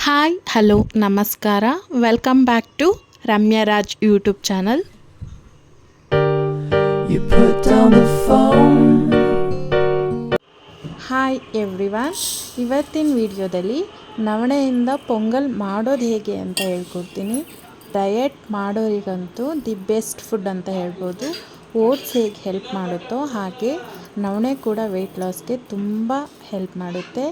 Hi hello ನಮಸ್ಕಾರ welcome back to Ramya Raj YouTube channel. Hi everyone, ಇವತ್ತಿನ ವಿಡಿಯೋದಲ್ಲಿ ನವಣೆಯಿಂದ ಪೊಂಗಲ್ ಮಾಡೋದು ಹೇಗೆ ಅಂತ ಹೇಳ್ಕೊಡ್ತೀನಿ. ಡಯಟ್ ಮಾಡೋರಿಗಂತೂ ದಿ ಬೆಸ್ಟ್ ಫುಡ್ ಅಂತ ಹೇಳ್ಬೋದು. ಓಟ್ಸ್ ಹೇಗೆ ಹೆಲ್ಪ್ ಮಾಡುತ್ತೋ ಹಾಗೆ ನವಣೆ ಕೂಡ ವೆಯ್ಟ್ ಲಾಸ್ಗೆ ತುಂಬ ಹೆಲ್ಪ್ ಮಾಡುತ್ತೆ.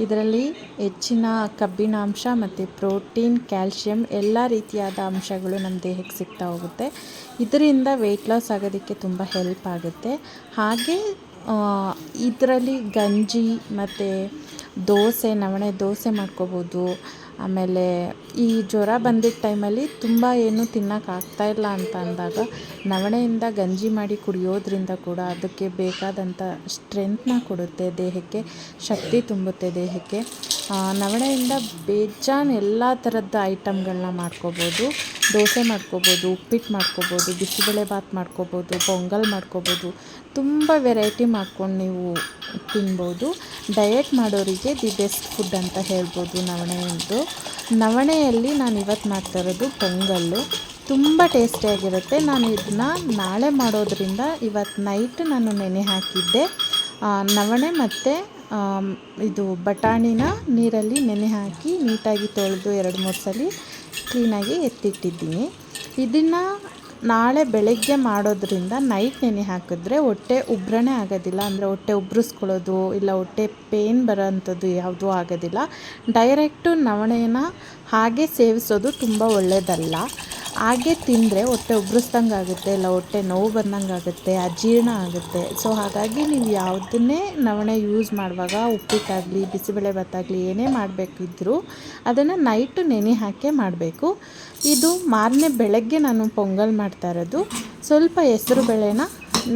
ಇದರಲ್ಲಿ ಹೆಚ್ಚಿನ ಕಬ್ಬಿಣಾಂಶ ಮತ್ತು ಪ್ರೋಟೀನ್, ಕ್ಯಾಲ್ಶಿಯಂ ಎಲ್ಲ ರೀತಿಯಾದ ಅಂಶಗಳು ನಮ್ಮ ದೇಹಕ್ಕೆ ಸಿಗ್ತಾ ಹೋಗುತ್ತೆ. ಇದರಿಂದ ವೆಯ್ಟ್ ಲಾಸ್ ಆಗೋದಕ್ಕೆ ತುಂಬ ಹೆಲ್ಪ್ ಆಗುತ್ತೆ. ಹಾಗೆ ಇದರಲ್ಲಿ ಗಂಜಿ ಮತ್ತು ದೋಸೆ, ನವಣೆ ದೋಸೆ ಮಾಡ್ಕೋಬೋದು. ಆಮೇಲೆ ಈ ಜ್ವರ ಬಂದಿದ್ದ ಟೈಮಲ್ಲಿ ತುಂಬ ಏನು ತಿನ್ನೋಕ್ಕಾಗ್ತಾಯಿಲ್ಲ ಅಂತ ಅಂದಾಗ ನವಣೆಯಿಂದ ಗಂಜಿ ಮಾಡಿ ಕುಡಿಯೋದ್ರಿಂದ ಕೂಡ ಅದಕ್ಕೆ ಬೇಕಾದಂಥ ಸ್ಟ್ರೆಂತ್ನ ಕೊಡುತ್ತೆ, ದೇಹಕ್ಕೆ ಶಕ್ತಿ ತುಂಬುತ್ತೆ ದೇಹಕ್ಕೆ. ನವಣೆಯಿಂದ ಬೇಜಾನ್ ಎಲ್ಲ ಥರದ ಐಟಮ್ಗಳನ್ನ ಮಾಡ್ಕೋಬೋದು. ದೋಸೆ ಮಾಡ್ಕೋಬೋದು, ಉಪ್ಪಿಟ್ಟು ಮಾಡ್ಕೋಬೋದು, ಬಿಸಿಬೇಳೆಭಾತ್ ಮಾಡ್ಕೋಬೋದು, ಪೊಂಗಲ್ ಮಾಡ್ಕೋಬೋದು. ತುಂಬ ವೆರೈಟಿ ಮಾಡ್ಕೊಂಡು ನೀವು ತಿನ್ಬೋದು. ಡಯಟ್ ಮಾಡೋರಿಗೆ ದಿ ಬೆಸ್ಟ್ ಫುಡ್ ಅಂತ ಹೇಳ್ಬೋದು ನವಣೆಯದ್ದು. ನವಣೆಯಲ್ಲಿ ನಾನು ಇವತ್ತು ಮಾಡ್ತಾ ಇರೋದು ಪೊಂಗಲ್ಲು. ತುಂಬ ಟೇಸ್ಟಿಯಾಗಿರುತ್ತೆ. ನಾನು ಇದನ್ನ ನಾಳೆ ಮಾಡೋದ್ರಿಂದ ಇವತ್ತು ನೈಟ್ ನಾನು ನೆನೆ ಹಾಕಿದ್ದೆ. ನವಣೆ ಮತ್ತು ಇದು ಬಟಾಣಿನ ನೀರಲ್ಲಿ ನೆನೆ ಹಾಕಿ ನೀಟಾಗಿ ತೊಳೆದು 2-3 ಸಲ ಕ್ಲೀನಾಗಿ ಎತ್ತಿಟ್ಟಿದ್ದೀನಿ. ಇದನ್ನು ನಾಳೆ ಬೆಳಗ್ಗೆ ಮಾಡೋದ್ರಿಂದ ನೈಟ್ ನೆನೆ ಹಾಕಿದ್ರೆ ಹೊಟ್ಟೆ ಉಬ್ರಣೆ ಆಗೋದಿಲ್ಲ. ಅಂದರೆ ಹೊಟ್ಟೆ ಉಬ್ರಿಸ್ಕೊಳ್ಳೋದು ಇಲ್ಲ ಹೊಟ್ಟೆ ಪೇನ್ ಬರೋ ಅಂಥದ್ದು ಯಾವುದೂ ಆಗೋದಿಲ್ಲ. ಡೈರೆಕ್ಟು ನವಣೆನ ಹಾಗೆ ಸೇವಿಸೋದು ತುಂಬ ಒಳ್ಳೆಯದಲ್ಲ. ಹಾಗೆ ತಿಂದರೆ ಹೊಟ್ಟೆ ಉಬ್ರಿಸ್ದಂಗೆ ಆಗುತ್ತೆ, ಇಲ್ಲ ಹೊಟ್ಟೆ ನೋವು ಬಂದಂಗೆ ಆಗುತ್ತೆ, ಅಜೀರ್ಣ ಆಗುತ್ತೆ. ಸೊ ಹಾಗಾಗಿ ನೀವು ಯಾವುದನ್ನೇ ನವಣೆ ಯೂಸ್ ಮಾಡುವಾಗ ಉಪ್ಪಿಟ್ಟಾಗಲಿ ಬಿಸಿಬೇಳೆಭಾತಾಗಲಿ ಏನೇ ಮಾಡಬೇಕಿದ್ರೂ ಅದನ್ನು ನೈಟು ನೆನೆ ಹಾಕೇ ಮಾಡಬೇಕು. ಇದು ಮಾರನೇ ಬೆಳಗ್ಗೆ ನಾನು ಪೊಂಗಲ್ ಮಾಡ್ತಾ ಇರೋದು. ಸ್ವಲ್ಪ ಹೆಸರು ಬೇಳೆನ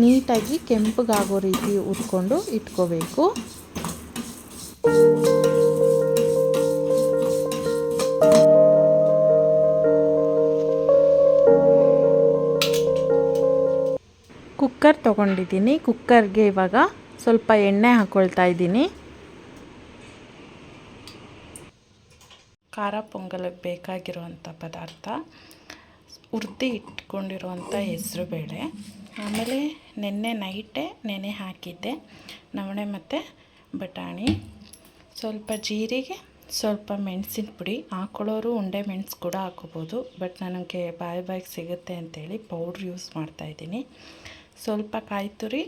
ನೀಟಾಗಿ ಕೆಂಪಗಾಗೋ ರೀತಿ ಹುರ್ಕೊಂಡು ಇಟ್ಕೋಬೇಕು. ಕುಕ್ಕರ್ ತೊಗೊಂಡಿದ್ದೀನಿ. ಕುಕ್ಕರ್ಗೆ ಇವಾಗ ಸ್ವಲ್ಪ ಎಣ್ಣೆ ಹಾಕ್ಕೊಳ್ತಾ ಇದ್ದೀನಿ. ಖಾರ ಪೊಂಗಲಿಗೆ ಬೇಕಾಗಿರುವಂಥ ಪದಾರ್ಥ ಹುರಿದು ಇಟ್ಕೊಂಡಿರುವಂಥ ಹೆಸರುಬೇಳೆ, ಆಮೇಲೆ ನೆನ್ನೆ ನೈಟೇ ನೆನೆ ಹಾಕಿದ್ದೆ ನವಣೆ ಮತ್ತು ಬಟಾಣಿ, ಸ್ವಲ್ಪ ಜೀರಿಗೆ, ಸ್ವಲ್ಪ ಮೆಣಸಿನ ಪುಡಿ. ಹಾಕೊಳ್ಳೋರು ಉಂಡೆ ಮೆಣಸು ಕೂಡ ಹಾಕೋಬೋದು, ಬಟ್ ನನಗೆ ಬಾಯಿಗೆ ಸಿಗುತ್ತೆ ಅಂತೇಳಿ ಪೌಡ್ರ್ ಯೂಸ್ ಮಾಡ್ತಾಯಿದ್ದೀನಿ. ಸ್ವಲ್ಪ ಕಾಯಿ ತುರಿ,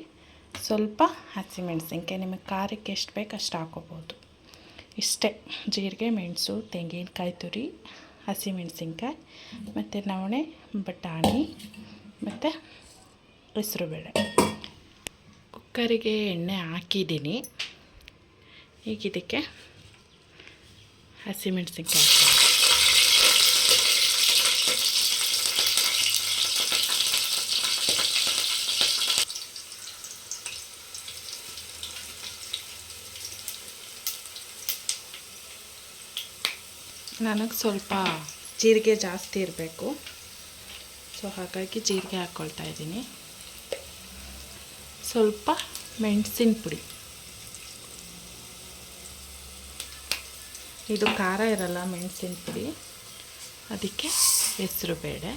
ಸ್ವಲ್ಪ ಹಸಿಮೆಣಸಿನ್ಕಾಯಿ, ನಿಮಗೆ ಖಾರಕ್ಕೆ ಎಷ್ಟು ಬೇಕು ಅಷ್ಟು ಹಾಕೋಬೋದು. ಇಷ್ಟೇ, ಜೀರಿಗೆ, ಮೆಣಸು, ತೆಂಗಿನಕಾಯಿ ತುರಿ, ಹಸಿಮೆಣಸಿನ್ಕಾಯಿ ಮತ್ತು ನವಣೆ, ಬಟಾಣಿ ಮತ್ತು ಹೆಸರುಬೇಳೆ. ಕುಕ್ಕರಿಗೆ ಎಣ್ಣೆ ಹಾಕಿದ್ದೀನಿ. ಈಗ ಇದಕ್ಕೆ ಹಸಿಮೆಣಸಿನ್ಕಾಯಿ ನನಗೆ ಸ್ವಲ್ಪ ಜೀರಿಗೆ ಜಾಸ್ತಿ ಇರಬೇಕು, ಸೊ ಹಾಗಾಗಿ ಜೀರಿಗೆ ಹಾಕ್ಕೊಳ್ತಾ ಇದ್ದೀನಿ. ಸ್ವಲ್ಪ ಮೆಣಸಿನ ಪುಡಿ, ಇದು ಖಾರ ಇರಲ್ಲ ಮೆಣಸಿನ ಪುಡಿ, ಅದಕ್ಕೆ ಹೆಸರು ಬೇಳೆ,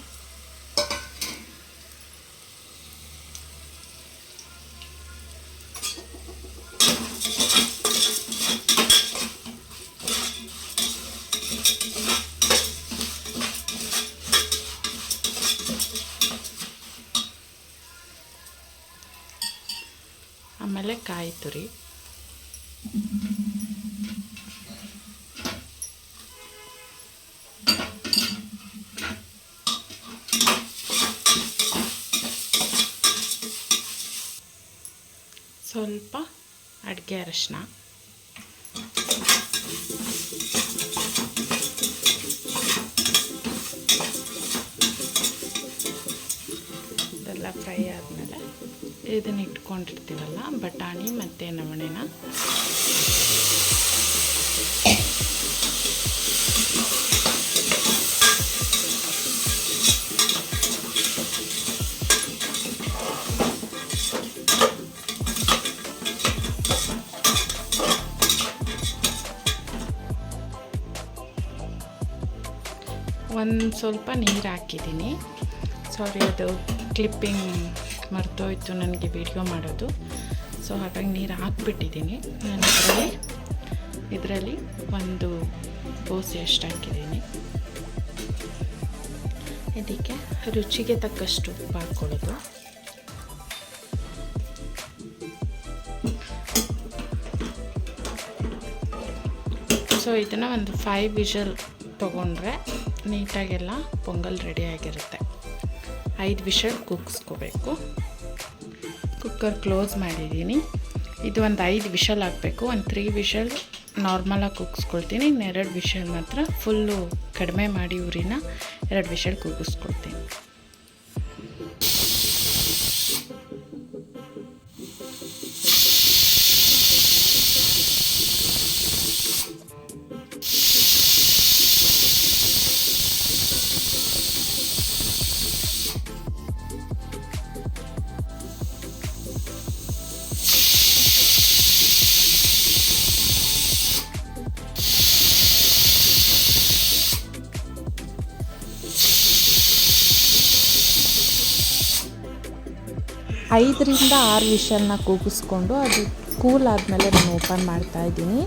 ಆಮೇಲೆ ಕಾಯಿ ತುರಿ, ಸ್ವಲ್ಪ ಅಡುಗೆ ಅರಿಶಿನ, ಇದೆಲ್ಲ ಫ್ರೈ ಆದಮೇಲೆ ಇದನ್ನು ಇಟ್ಕೊಂಡಿರ್ತೀವಲ್ಲ ಬಟಾಣಿ ಮತ್ತು ನವಣೆನ ಒಂದು ಸ್ವಲ್ಪ ನೀರು ಹಾಕಿದ್ದೀನಿ. ಸಾರಿ, ಅದು ಕ್ಲಿಪ್ಪಿಂಗ್ ಮರ್ತೋಯ್ತು ನನಗೆ ವಿಡಿಯೋ ಮಾಡೋದು. ಸೊ ಹಾಗಾಗಿ ನೀರು ಹಾಕ್ಬಿಟ್ಟಿದ್ದೀನಿ. ನಾನು ಇದರಲ್ಲಿ ಒಂದು ಬೋಸೆ ಅಷ್ಟು ಹಾಕಿದ್ದೀನಿ. ಇದಕ್ಕೆ ರುಚಿಗೆ ತಕ್ಕಷ್ಟು ಉಪ್ಪು ಹಾಕ್ಕೊಳ್ಳೋದು. ಸೊ ಇದನ್ನು ಒಂದು 5 ವಿಷಲ್ ತೊಗೊಂಡ್ರೆ ನೀಟಾಗೆಲ್ಲ ಪೊಂಗಲ್ ರೆಡಿಯಾಗಿರುತ್ತೆ. 5 ವಿಷಲ್ ಕೂಗಿಸ್ಕೋಬೇಕು. ಕುಕ್ಕರ್ ಕ್ಲೋಸ್ ಮಾಡಿದ್ದೀನಿ. ಇದು ಒಂದು 5 ವಿಷಲ್ ಹಾಕಬೇಕು. ಒಂದು 3 ವಿಷಲ್ ನಾರ್ಮಲಾಗಿ ಕೂಗಿಸ್ಕೊಳ್ತೀನಿ. 2 ವಿಷಲ್ ಮಾತ್ರ ಫುಲ್ಲು ಕಡಿಮೆ ಮಾಡಿ ಉರಿನ 2 ವಿಷಲ್ ಕೂಗಿಸ್ಕೊಳ್ತೀನಿ. ಐದರಿಂದ 6 ವಿಷಲ್ನ ಕೂಗಿಸ್ಕೊಂಡು ಅದು ಕೂಲ್ ಆದಮೇಲೆ ನಾನು ಓಪನ್ ಮಾಡ್ತಾಯಿದ್ದೀನಿ.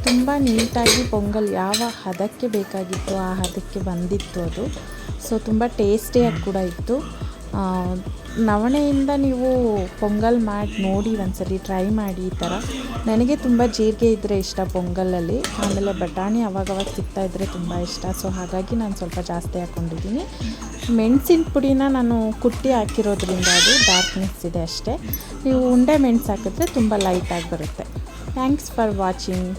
ತುಂಬ ನೀಟಾಗಿ ಪೊಂಗಲ್ ಯಾವ ಹದಕ್ಕೆ ಬೇಕಾಗಿತ್ತು ಆ ಹದಕ್ಕೆ ಬಂದಿತ್ತು ಅದು. ಸೊ ತುಂಬ ಟೇಸ್ಟಿಯಾಗಿ ಕೂಡ ಇತ್ತು. ನವಣೆಯಿಂದ ನೀವು ಪೊಂಗಲ್ ಮಾಡಿ ನೋಡಿ, ಒಂದ್ಸಲಿ ಟ್ರೈ ಮಾಡಿ ಈ ಥರ. ನನಗೆ ತುಂಬ ಜೀರಿಗೆ ಇದ್ದರೆ ಇಷ್ಟ ಪೊಂಗಲಲ್ಲಿ. ಆಮೇಲೆ ಬಟಾಣಿ ಅವಾಗವಾಗ ಸಿಗ್ತಾಯಿದ್ರೆ ತುಂಬ ಇಷ್ಟ. ಸೊ ಹಾಗಾಗಿ ನಾನು ಸ್ವಲ್ಪ ಜಾಸ್ತಿ ಹಾಕ್ಕೊಂಡಿದ್ದೀನಿ. ಮೆಣಸಿನ ಪುಡಿನ ನಾನು ಕುಟ್ಟಿ ಹಾಕಿರೋದ್ರಿಂದ ಅದು ಡಾರ್ಕ್ನೆಸ್ ಇದೆ ಅಷ್ಟೇ. ನೀವು ಉಂಡೆ ಮೆಣಸು ಹಾಕಿದ್ರೆ ತುಂಬ ಲೈಟಾಗಿ ಬರುತ್ತೆ. Thanks for watching.